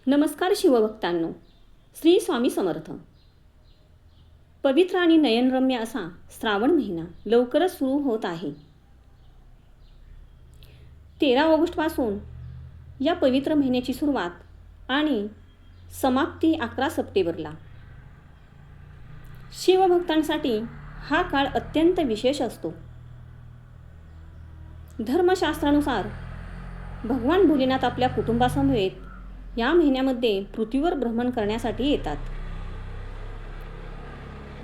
नमस्कार शिवभक्तांनो. श्री स्वामी समर्थ. पवित्र आणि नयनरम्य असा श्रावण महिना लवकरच सुरू होत आहे. 13 ऑगस्टपासून या पवित्र महिन्याची सुरुवात आणि समाप्ती 11 सप्टेंबरला. शिवभक्तांसाठी हा काळ अत्यंत विशेष असतो. धर्मशास्त्रानुसार भगवान भोलेनाथ आपल्या कुटुंबासमवेत या महिन्यामध्ये पृथ्वीवर भ्रमण करण्यासाठी येतात.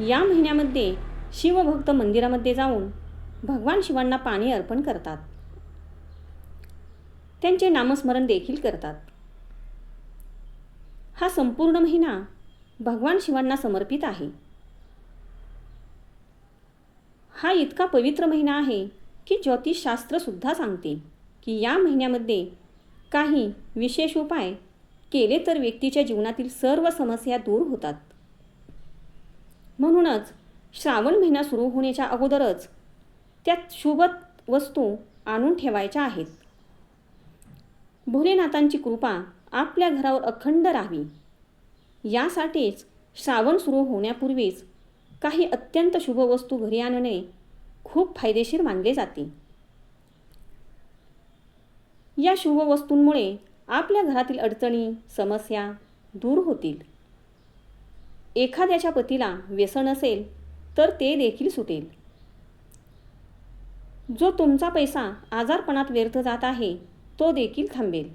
या महिन्यामध्ये शिवभक्त मंदिरामध्ये जाऊन भगवान शिवांना पाणी अर्पण करतात. त्यांचे नामस्मरण देखील करतात. हा संपूर्ण महिना भगवान शिवांना समर्पित आहे. हा इतका पवित्र महिना आहे की ज्योतिषशास्त्र सुद्धा सांगते की या महिन्यामध्ये काही विशेष उपाय केले तर व्यक्तीच्या जीवनातील सर्व समस्या दूर होतात. म्हणूनच श्रावण महिना सुरू होण्याच्या अगोदरच त्यात शुभ वस्तू आणून ठेवायच्या आहेत. भोलेनाथांची कृपा आपल्या घरावर अखंड राहावी यासाठीच श्रावण सुरू होण्यापूर्वीच काही अत्यंत शुभ वस्तू घरी आणणे खूप फायदेशीर मानले जाते. या शुभ वस्तूंमुळे आपल्या घरातील अडचणी, समस्या दूर होतील. एखाद्याच्या पतीला व्यसन असेल तर ते देखील सुटेल. जो तुमचा पैसा आजारपणात व्यर्थ जात आहे तो देखील थांबेल.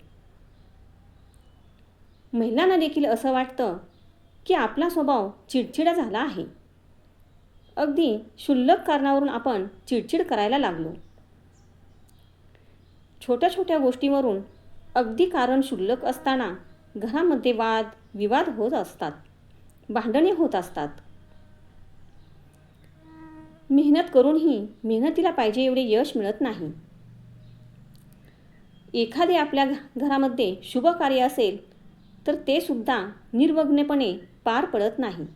महिलांना देखील असं वाटतं की आपला स्वभाव चिडचिडा झाला आहे. अगदी क्षुल्लक कारणावरून आपण चिडचिड करायला लागलो. छोट्या छोट्या गोष्टीवरून अगदी कारण क्षुल्लक असताना घरामध्ये वाद विवाद होत असतात, भांडणे होत असतात. मेहनत करूनही मेहनतीला पाहिजे एवढे यश मिळत नाही. एखादे आपल्या घरामध्ये शुभ कार्य असेल तर ते सुद्धा निर्विघ्नपणे पार पडत नाही.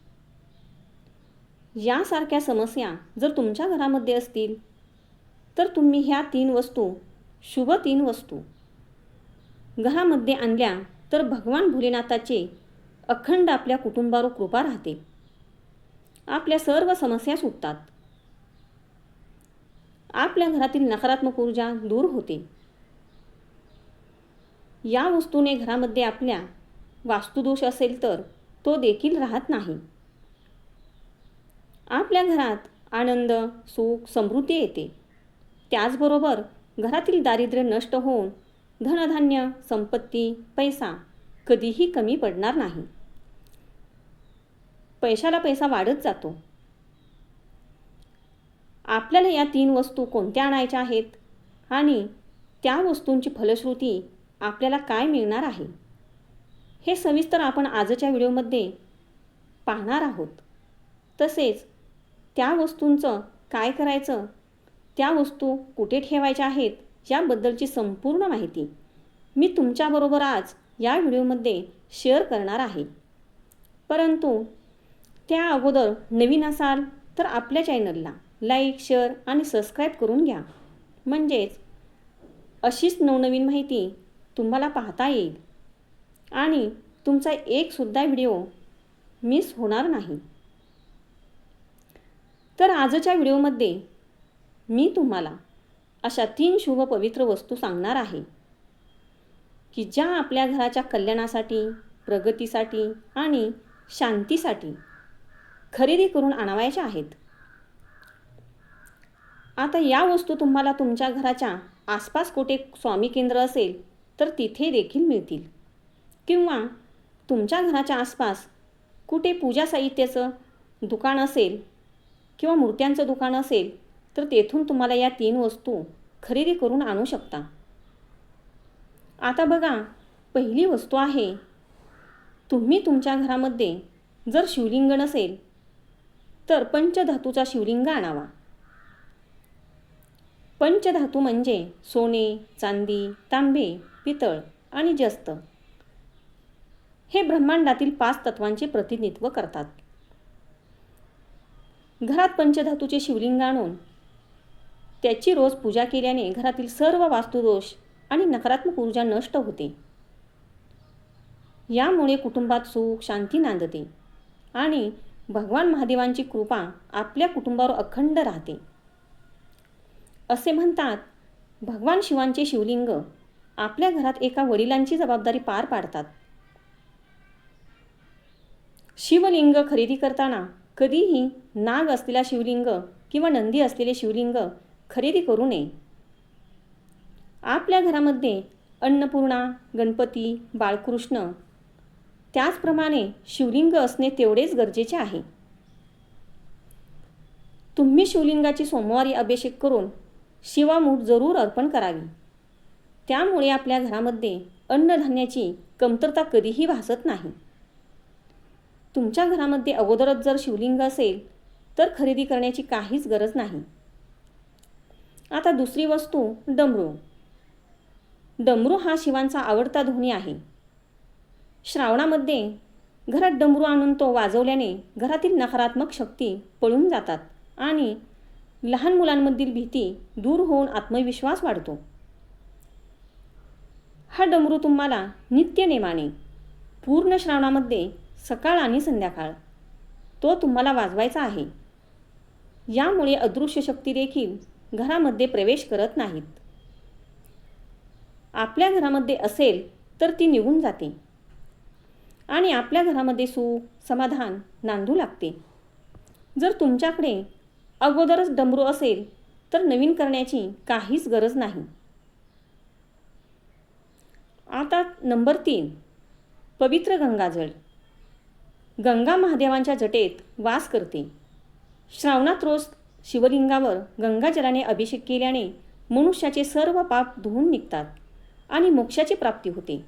यासारख्या समस्या जर तुमच्या घरामध्ये असतील तर तुम्ही ह्या 3 वस्तू, शुभ 3 वस्तू घरामध्ये आणल्या तर भगवान भोलेनाथाचे अखंड आपल्या कुटुंबावर कृपा राहते. आपल्या सर्व समस्या सुटतात. आपल्या घरातील नकारात्मक ऊर्जा दूर होते. या वस्तूने घरामध्ये आपल्या वास्तुदोष असेल तर तो देखील राहत नाही. आपल्या घरात आनंद, सुख, समृद्धी येते. त्याचबरोबर घरातील दारिद्र्य नष्ट होऊन धनधान्य, संपत्ती, पैसा कधीही कमी पडणार नाही. पैशाला पैसा वाढत जातो. आपल्याला या 3 वस्तू कोणत्या आणायच्या आहेत आणि त्या वस्तूंची फलश्रुती आपल्याला काय मिळणार आहे हे सविस्तर आपण आजच्या व्हिडिओमध्ये पाहणार आहोत. तसेच त्या वस्तूंचं काय करायचं, त्या वस्तू कुठे ठेवायच्या आहेत याबद्दलची संपूर्ण माहिती मी तुमच्याबरोबर आज या व्हिडिओमध्ये शेअर करणार आहे. परंतु त्या अगोदर नवीन असाल तर आपल्या चॅनलला लाईक, शेअर आणि सबस्क्राईब करून घ्या. म्हणजेच अशीच नवनवीन माहिती तुम्हाला पाहता येईल आणि तुमचा एकसुद्धा व्हिडिओ मिस होणार नाही. तर आजच्या व्हिडिओमध्ये मी तुम्हाला अशा 3 शुभ पवित्र वस्तू सांगणार आहे की ज्या आपल्या घराच्या कल्याणासाठी, प्रगतीसाठी आणि शांतीसाठी खरेदी करून आणावयाच्या आहेत. आता या वस्तू तुम्हाला तुमच्या घराच्या आसपास कुठे स्वामी केंद्र असेल तर तिथे देखील मिळतील किंवा तुमच्या घराच्या आसपास कुठे पूजा साहित्याचं दुकान असेल किंवा मूर्त्यांचं दुकान असेल तर तेथून तुम्हाला या 3 वस्तू खरेदी करून आणू शकता. आता बघा, पहिली वस्तू आहे, तुम्ही तुमच्या घरामध्ये जर शिवलिंग नसेल तर पंचधातूचा शिवलिंग आणावा. पंचधातू म्हणजे सोने, चांदी, तांबे, पितळ आणि जस्त. हे ब्रह्मांडातील 5 तत्वांचे प्रतिनिधित्व करतात. घरात पंचधातूचे शिवलिंग आणून त्याची रोज पूजा केल्याने घरातील सर्व वास्तुदोष आणि नकारात्मक ऊर्जा नष्ट होते. यामुळे कुटुंबात सुख शांती नांदते आणि भगवान महादेवांची कृपा आपल्या कुटुंबावर अखंड राहते. असे म्हणतात, भगवान शिवांचे शिवलिंग आपल्या घरात एका वडिलांची जबाबदारी पार पाडतात. शिवलिंग खरेदी करताना कधीही नाग असलेला शिवलिंग किंवा नंदी असलेले शिवलिंग खरेदी करू नये. आपल्या घरामध्ये अन्नपूर्णा, गणपती, बाळकृष्ण त्याचप्रमाणे शिवलिंग असणे तेवढेच गरजेचे आहे. तुम्ही शिवलिंगाची सोमवारी अभिषेक करून शिवामूठ जरूर अर्पण करावी. त्यामुळे आपल्या घरामध्ये अन्नधान्याची कमतरता कधीही भासत नाही. तुमच्या घरामध्ये अगोदरच जर शिवलिंग असेल तर खरेदी करण्याची काहीच गरज नाही. आता दुसरी वस्तू डमरू. डमरू हा शिवांचा आवडता ध्वनी आहे. श्रावणामध्ये घरात डमरू आणून तो वाजवल्याने घरातील नकारात्मक शक्ती पळून जातात आणि लहान मुलांमधील भीती दूर होऊन आत्मविश्वास वाढतो. हा डमरू तुम्हाला नित्यनेमाने पूर्ण श्रावणामध्ये सकाळ आणि संध्याकाळ तो तुम्हाला वाजवायचा आहे. यामुळे अदृश्य शक्ती देखील घरामध्ये प्रवेश करत नाहीत. आपल्या घरामध्ये असेल तर ती निघून जाते आणि आपल्या घरामध्ये सुख समाधान नांदू लागते. जर तुमच्याकडे अगोदरच डमरू असेल तर नवीन करण्याची काहीच गरज नाही. आता नंबर 3, पवित्र गंगाजळ. गंगा महादेवांच्या जटेत वास करते. श्रावणात रोज शिवलिंगावर गंगाजलाने अभिषेक केल्याने मनुष्याचे सर्व पाप धुवून निघतात आणि मोक्षाची प्राप्ती होते.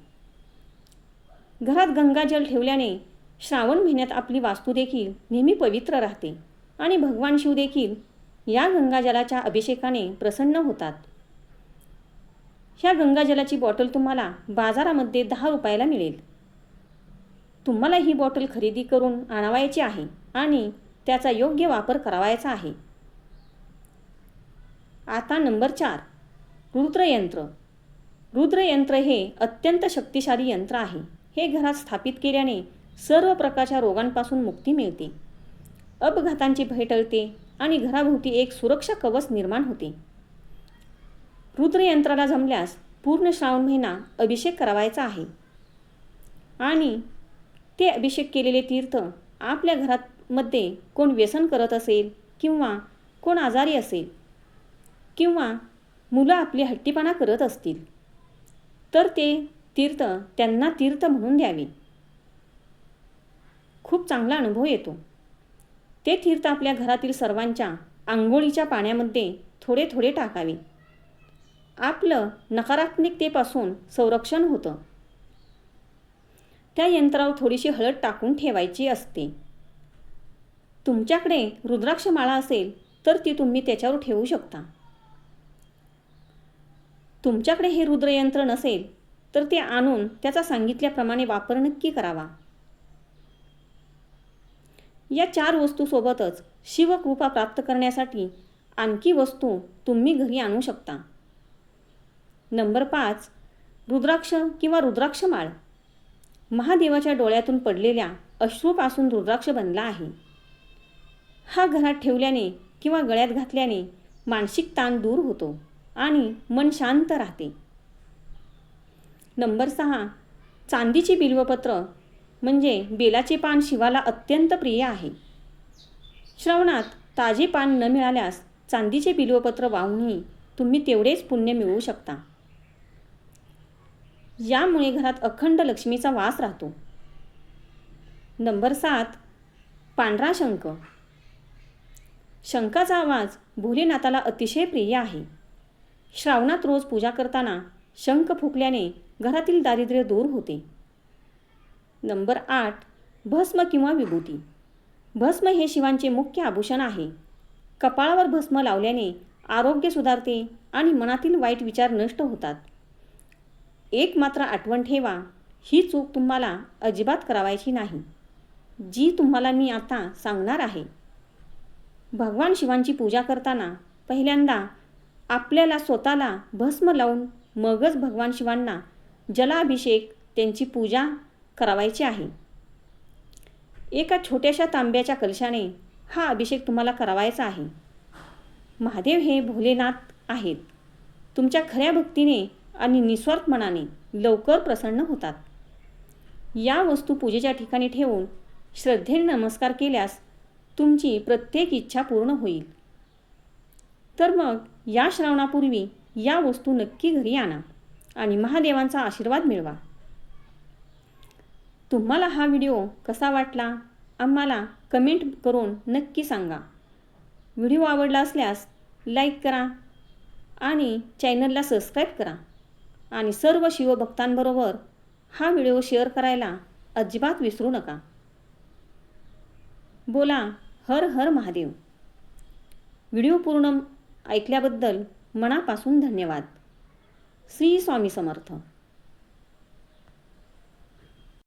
घरात गंगाजल ठेवल्याने श्रावण महिन्यात आपली वास्तू देखील नेहमी पवित्र राहते आणि भगवान शिव देखील या गंगाजलाच्या अभिषेकाने प्रसन्न होतात. ह्या गंगाजलाची बॉटल तुम्हाला बाजारामध्ये 10 रुपयाला मिळेल. तुम्हाला ही बॉटल खरेदी करून आणावायची आहे आणि त्याचा योग्य वापर करावायचा आहे. आता नंबर 4, रुद्रयंत्र. रुद्रयंत्र हे अत्यंत शक्तिशाली यंत्र आहे. हे घरात स्थापित केल्याने सर्व प्रकारच्या रोगांपासून मुक्ती मिळते, अपघातांची भय टळते आणि घराभोवती एक सुरक्षा कवच निर्माण होते. रुद्रयंत्राला जमल्यास पूर्ण श्रावण महिना अभिषेक करावायचा आहे आणि ते अभिषेक केलेले तीर्थ आपल्या घरामध्ये कोण व्यसन करत असेल किंवा कोण आजारी असेल किंवा मुलं आपली हट्टीपणा करत असतील तर ते तीर्थ त्यांना तीर्थ म्हणून द्यावे. खूप चांगला अनुभव येतो. ते तीर्थ आपल्या घरातील सर्वांच्या आंघोळीच्या पाण्यामध्ये थोडे थोडे टाकावे. आपलं नकारात्मकतेपासून संरक्षण होतं. त्या यंत्रावर थोडीशी हळद टाकून ठेवायची असते. तुमच्याकडे रुद्राक्ष माळा असेल तर ती तुम्ही त्याच्यावर ठेवू शकता. तुमच्याकडे हे रुद्रयंत्र नसेल तर ते आणून त्याचा सांगितल्याप्रमाणे वापर नक्की करावा. या 4 वस्तूसोबतच शिवकृपा प्राप्त करण्यासाठी आणखी वस्तू तुम्ही घरी आणू शकता. नंबर 5, रुद्राक्ष किंवा रुद्राक्षमाळ. महादेवाच्या डोळ्यातून पडलेल्या अश्रूपासून रुद्राक्ष बनला आहे. हा घरात ठेवल्याने किंवा गळ्यात घातल्याने मानसिक ताण दूर होतो आणि मन शांत राहते. नंबर 6, चांदीची बिल्वपत्र म्हणजे बेलाचे पान शिवाला अत्यंत प्रिय आहे. श्रावणात ताजे पान न मिळाल्यास चांदीचे बिल्वपत्र वाहूनही तुम्ही तेवढेच पुण्य मिळवू शकता. यामुळे घरात अखंड लक्ष्मीचा वास राहतो. नंबर 7, पांढरा शंख. शंखाचा आवाज भोलेनाथाला अतिशय प्रिय आहे. श्रावणात रोज पूजा करताना शंख फुकल्याने घरातील दारिद्र्य दूर होते. नंबर 8, भस्म किंवा विभूती. भस्म हे शिवांचे मुख्य आभूषण आहे. कपाळावर भस्म लावल्याने आरोग्य सुधारते आणि मनातील वाईट विचार नष्ट होतात. एक मात्र आठवण ठेवा, ही चूक तुम्हाला अजिबात करावायची नाही, जी तुम्हाला मी आता सांगणार आहे. भगवान शिवांची पूजा करताना पहिल्यांदा आपल्याला स्वतःला भस्म लावून मगच भगवान शिवांना जलाभिषेक त्यांची पूजा करावायचे आहे. एका छोट्याशा तांब्याच्या कलशाने हा अभिषेक तुम्हाला करावायचा आहे. महादेव हे भोलेनाथ आहेत. तुमच्या खऱ्या भक्तीने आणि निस्वार्थ मनाने लवकर प्रसन्न होतात. या वस्तू पूजेच्या ठिकाणी ठेवून श्रद्धेने नमस्कार केल्यास तुमची प्रत्येक इच्छा पूर्ण होईल. तर मग या श्रावणापूर्वी या वस्तू नक्की घरी आणा आणि महादेवांचा आशीर्वाद मिळवा. तुम्हाला हा व्हिडिओ कसा वाटला आम्हाला कमेंट करून नक्की सांगा. व्हिडिओ आवडला असल्यास लाईक करा आणि चॅनलला सबस्क्राईब करा आणि सर्व शिवभक्तांबरोबर हा व्हिडिओ शेअर करायला अजिबात विसरू नका. बोला हर हर महादेव. व्हिडिओ पूर्ण ऐकल्याबद्दल मनापासून धन्यवाद. श्री स्वामी समर्थ.